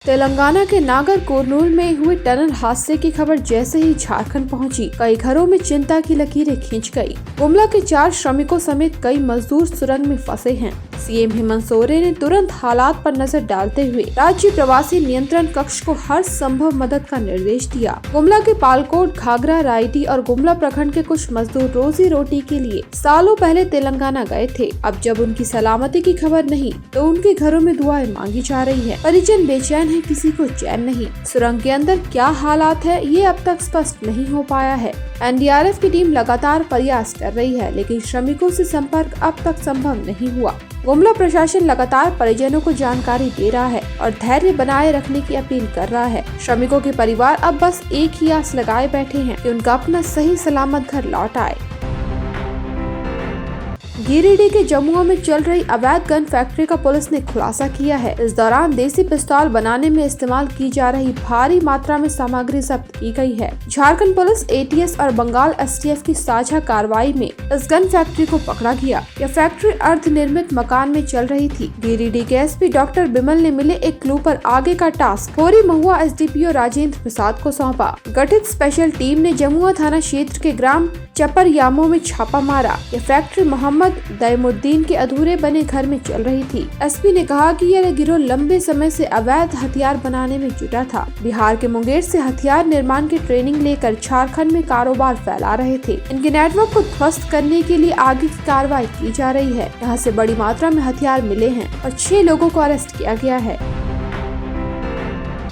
तेलंगाना के नागर कुरनूल में हुए टनल हादसे की खबर जैसे ही झारखंड पहुंची, कई घरों में चिंता की लकीरें खींच गई। गुमला के 4 श्रमिकों समेत कई मजदूर सुरंग में फंसे हैं। सीएम हेमंत सोरेन ने तुरंत हालात पर नजर डालते हुए राज्य प्रवासी नियंत्रण कक्ष को हर संभव मदद का निर्देश दिया। गुमला के पालकोट, घाघरा, रायटी और गुमला प्रखंड के कुछ मजदूर रोजी रोटी के लिए सालों पहले तेलंगाना गए थे। अब जब उनकी सलामती की खबर नहीं तो उनके घरों में दुआएं मांगी जा रही है। परिजन बेचैन है, किसी को चैन नहीं। सुरंग के अंदर क्या हालात है ये अब तक स्पष्ट नहीं हो पाया है। एनडीआरएफ की टीम लगातार प्रयास कर रही है, लेकिन श्रमिकों से संपर्क अब तक संभव नहीं हुआ। गुमला प्रशासन लगातार परिजनों को जानकारी दे रहा है और धैर्य बनाए रखने की अपील कर रहा है। श्रमिकों के परिवार अब बस एक ही आस लगाए बैठे हैं कि उनका अपना सही सलामत घर लौट आए। गिरिडीह के जमुआ में चल रही अवैध गन फैक्ट्री का पुलिस ने खुलासा किया है। इस दौरान देसी पिस्तौल बनाने में इस्तेमाल की जा रही भारी मात्रा में सामग्री जब्त की गई है। झारखंड पुलिस, एटीएस और बंगाल एसटीएफ की साझा कार्रवाई में इस गन फैक्ट्री को पकड़ा गया। यह फैक्ट्री अर्ध निर्मित मकान में चल रही थी। गिरिडीह के एसपी डॉक्टर बिमल ने मिले एक क्लू पर आगे का टास्क होरी महुआ एसडीपीओ राजेंद्र प्रसाद को सौंपा। गठित स्पेशल टीम ने जमुआ थाना क्षेत्र के ग्राम चपरयामो में छापा मारा। यह फैक्ट्री मोहम्मद दैमुद्दीन के अधूरे बने घर में चल रही थी। एसपी ने कहा कि यह गिरोह लंबे समय से अवैध हथियार बनाने में जुटा था। बिहार के मुंगेर से हथियार निर्माण की ट्रेनिंग लेकर झारखंड में कारोबार फैला रहे थे। इनके नेटवर्क को ध्वस्त करने के लिए आगे की कार्रवाई की जा रही है। यहाँ से बड़ी मात्रा में हथियार मिले हैं और 6 लोगों को अरेस्ट किया गया है।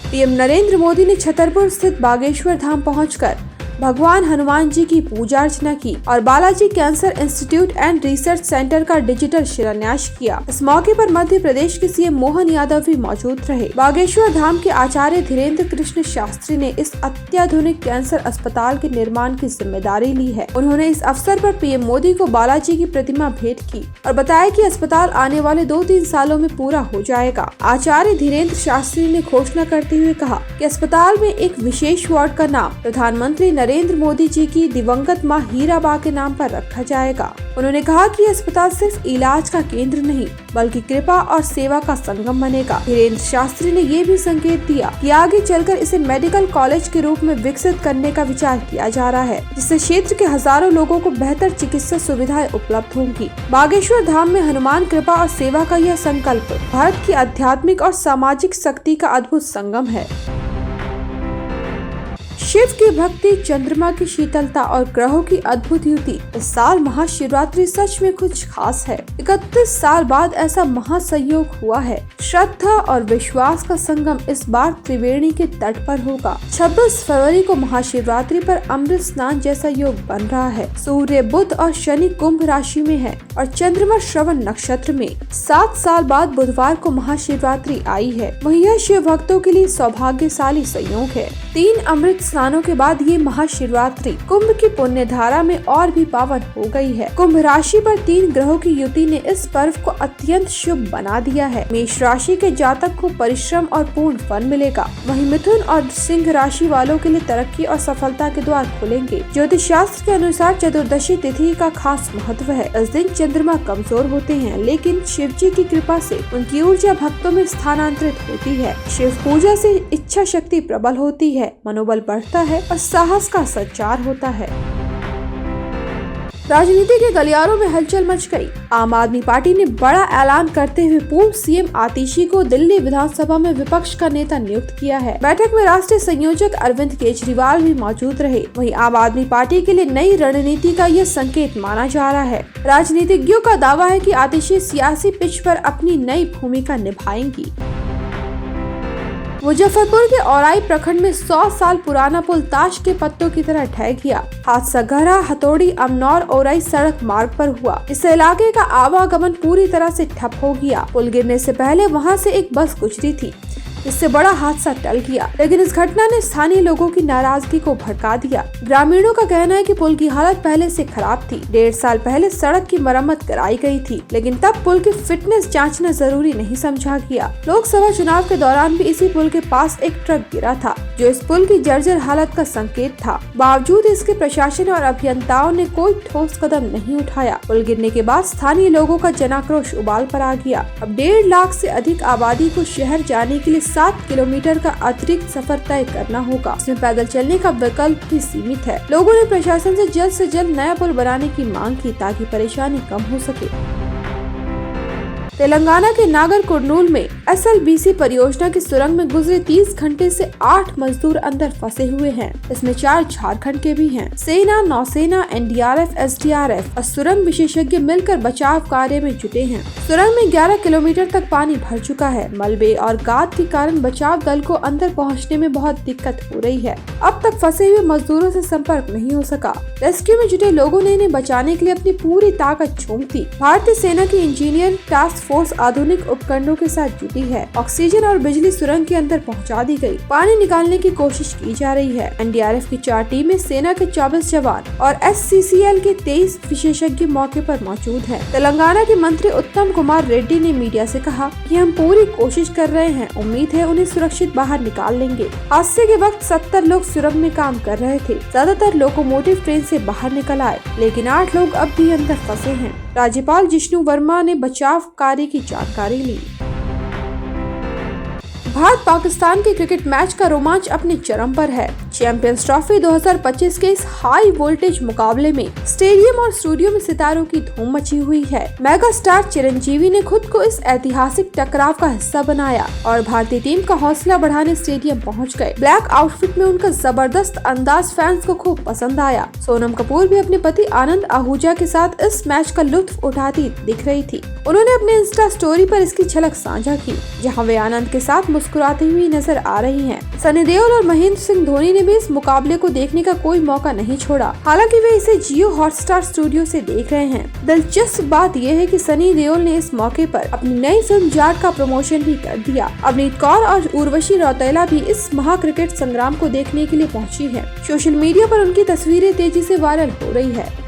पीएम नरेंद्र मोदी ने छतरपुर स्थित बागेश्वर धाम पहुंचकर भगवान हनुमान जी की पूजा अर्चना की और Balaji cancer institute and research centre का डिजिटल शिलान्यास किया। इस मौके पर मध्य प्रदेश के सीएम मोहन यादव भी मौजूद रहे। बागेश्वर धाम के आचार्य धीरेन्द्र कृष्ण शास्त्री ने इस अत्याधुनिक कैंसर अस्पताल के निर्माण की जिम्मेदारी ली है। उन्होंने इस अवसर पर पीएम मोदी को बालाजी की प्रतिमा भेंट की और बताया कि अस्पताल आने वाले 2-3 सालों में पूरा हो जाएगा। आचार्य धीरेन्द्र शास्त्री ने घोषणा करते हुए कहा कि अस्पताल में एक विशेष वार्ड का नाम प्रधानमंत्री नरेंद्र मोदी जी की दिवंगत मां हीराबा के नाम पर रखा जाएगा। उन्होंने कहा कि अस्पताल सिर्फ इलाज का केंद्र नहीं बल्कि कृपा और सेवा का संगम बनेगा। धीरेन्द्र शास्त्री ने ये भी संकेत दिया कि आगे चलकर इसे मेडिकल कॉलेज के रूप में विकसित करने का विचार किया जा रहा है, जिससे क्षेत्र के हजारों लोगों को बेहतर चिकित्सा सुविधाएं उपलब्ध होंगी। बागेश्वर धाम में हनुमान कृपा और सेवा का यह संकल्प भारत की आध्यात्मिक और सामाजिक शक्ति का अद्भुत संगम है। शिव की भक्ति, चंद्रमा की शीतलता और ग्रहों की अद्भुत युति। इस साल महाशिवरात्रि सच में कुछ खास है। 31 साल बाद ऐसा महासंयोग हुआ है। श्रद्धा और विश्वास का संगम इस बार त्रिवेणी के तट पर होगा। 26 फरवरी को महाशिवरात्रि पर अमृत स्नान जैसा योग बन रहा है। सूर्य, बुध और शनि कुंभ राशि में है और चंद्रमा श्रवण नक्षत्र में। 7 साल बाद बुधवार को महाशिवरात्रि आई है। वहीं यह शिव भक्तों के लिए सौभाग्यशाली संयोग है। 3 अमृत स्नानों के बाद ये महाशिवरात्रि कुंभ की पुण्य धारा में और भी पावन हो गई है। कुंभ राशि पर 3 ग्रहों की युति ने इस पर्व को अत्यंत शुभ बना दिया है। मेष राशि के जातक को परिश्रम और पूर्ण फल मिलेगा। वहीं मिथुन और सिंह राशि वालों के लिए तरक्की और सफलता के द्वार खुलेंगे। ज्योतिष शास्त्र के अनुसार चतुर्दशी तिथि का खास महत्व है। इस दिन चंद्रमा कमजोर होते हैं, लेकिन शिव जी की कृपा से उनकी ऊर्जा भक्तों में स्थानांतरित होती है। शिव पूजा से इच्छा शक्ति प्रबल होती है, मनोबल बढ़ता है और साहस का संचार होता है। राजनीति के गलियारों में हलचल मच गई। आम आदमी पार्टी ने बड़ा ऐलान करते हुए पूर्व सीएम आतिशी को दिल्ली विधानसभा में विपक्ष का नेता नियुक्त किया है। बैठक में राष्ट्रीय संयोजक अरविंद केजरीवाल भी मौजूद रहे। वहीं आम आदमी पार्टी के लिए नई रणनीति का यह संकेत माना जा रहा है। राजनीतिज्ञों का दावा है कि आतिशी सियासी पिच पर अपनी नई भूमिका निभाएंगी। मुजफ्फरपुर के औराई प्रखंड में 100 साल पुराना पुल ताश के पत्तों की तरह ढह गया। हादसा गहरा हथौड़ी अमनौर औराई सड़क मार्ग पर हुआ। इस इलाके का आवागमन पूरी तरह से ठप हो गया। पुल गिरने से पहले वहां से एक बस गुजरी थी, इससे बड़ा हादसा टल गया, लेकिन इस घटना ने स्थानीय लोगों की नाराजगी को भड़का दिया। ग्रामीणों का कहना है कि पुल की हालत पहले से खराब थी। 1.5 साल पहले सड़क की मरम्मत कराई गई थी, लेकिन तब पुल की फिटनेस जांचना जरूरी नहीं समझा गया। लोकसभा चुनाव के दौरान भी इसी पुल के पास एक ट्रक गिरा था। जो इस पुल की जर्जर हालत का संकेत था। बावजूद इसके प्रशासन और अभियंताओं ने कोई ठोस कदम नहीं उठाया। पुल गिरने के बाद स्थानीय लोगों का जनाक्रोश उबाल पर आ गया। अब 1.5 लाख से अधिक आबादी को शहर जाने के लिए 7 किलोमीटर का अतिरिक्त सफर तय करना होगा। इसमें पैदल चलने का विकल्प भी सीमित है। लोगों ने प्रशासन से जल्द नया पुल बनाने की मांग की ताकि परेशानी कम हो सके। तेलंगाना के नागर कुर्नूल में SLBC परियोजना की सुरंग में गुजरे 30 घंटे से 8 मजदूर अंदर फंसे हुए हैं। इसमें 4 झारखंड के भी हैं। सेना, नौसेना, NDRF, SDRF और सुरंग विशेषज्ञ मिलकर बचाव कार्य में जुटे हैं। सुरंग में 11 किलोमीटर तक पानी भर चुका है। मलबे और गाद के कारण बचाव दल को अंदर पहुंचने में बहुत दिक्कत हो रही है। अब तक फंसे हुए मजदूरों से संपर्क नहीं हो सका। रेस्क्यू में जुटे लोगों ने इन्हें बचाने के लिए अपनी पूरी ताकत झोंक दी। भारतीय सेना की इंजीनियर टास्क फोर्स आधुनिक उपकरणों के साथ जुटी है। ऑक्सीजन और बिजली सुरंग के अंदर पहुंचा दी गई। पानी निकालने की कोशिश की जा रही है। NDRF की 4 टीमें, सेना के 24 जवान और SCCL के 23 विशेषज्ञ मौके पर मौजूद हैं। तेलंगाना के मंत्री उत्तम कुमार रेड्डी ने मीडिया से कहा कि हम पूरी कोशिश कर रहे हैं। उम्मीद है उन्हें सुरक्षित बाहर निकाल लेंगे। हादसे के वक्त 70 लोग सुरंग में काम कर रहे थे। ज्यादातर लोकोमोटिव ट्रेन से बाहर निकल आए, लेकिन 8 लोग अब भी अंदर फंसे हैं। राज्यपाल जिष्णु वर्मा ने बचाव कार्य की जानकारी ली। भारत पाकिस्तान के क्रिकेट मैच का रोमांच अपने चरम पर है। चैंपियंस ट्रॉफी 2025 के इस हाई वोल्टेज मुकाबले में स्टेडियम और स्टूडियो में सितारों की धूम मची हुई है। मेगा स्टार चिरंजीवी ने खुद को इस ऐतिहासिक टकराव का हिस्सा बनाया और भारतीय टीम का हौसला बढ़ाने स्टेडियम पहुंच गए। ब्लैक आउटफिट में उनका जबरदस्त अंदाज फैंस को खूब पसंद आया। सोनम कपूर भी अपने पति आनंद आहूजा के साथ इस मैच का लुत्फ उठाती दिख रही थी। उन्होंने अपने इंस्टा स्टोरी पर इसकी झलक साझा की, जहाँ वे आनंद के साथ मुस्कुराती हुई नजर आ रही हैं। सनी देओल और महेंद्र सिंह धोनी ने भी इस मुकाबले को देखने का कोई मौका नहीं छोड़ा। हालांकि वे इसे जियो हॉटस्टार स्टूडियो से देख रहे हैं। दिलचस्प बात यह है कि सनी देओल ने इस मौके पर अपनी नई फिल्म जाट का प्रमोशन भी कर दिया। अवनीत कौर और उर्वशी रौतेला भी इस महाक्रिकेट संग्राम को देखने के लिए पहुंची है। सोशल मीडिया पर उनकी तस्वीरें तेजी से वायरल हो रही है।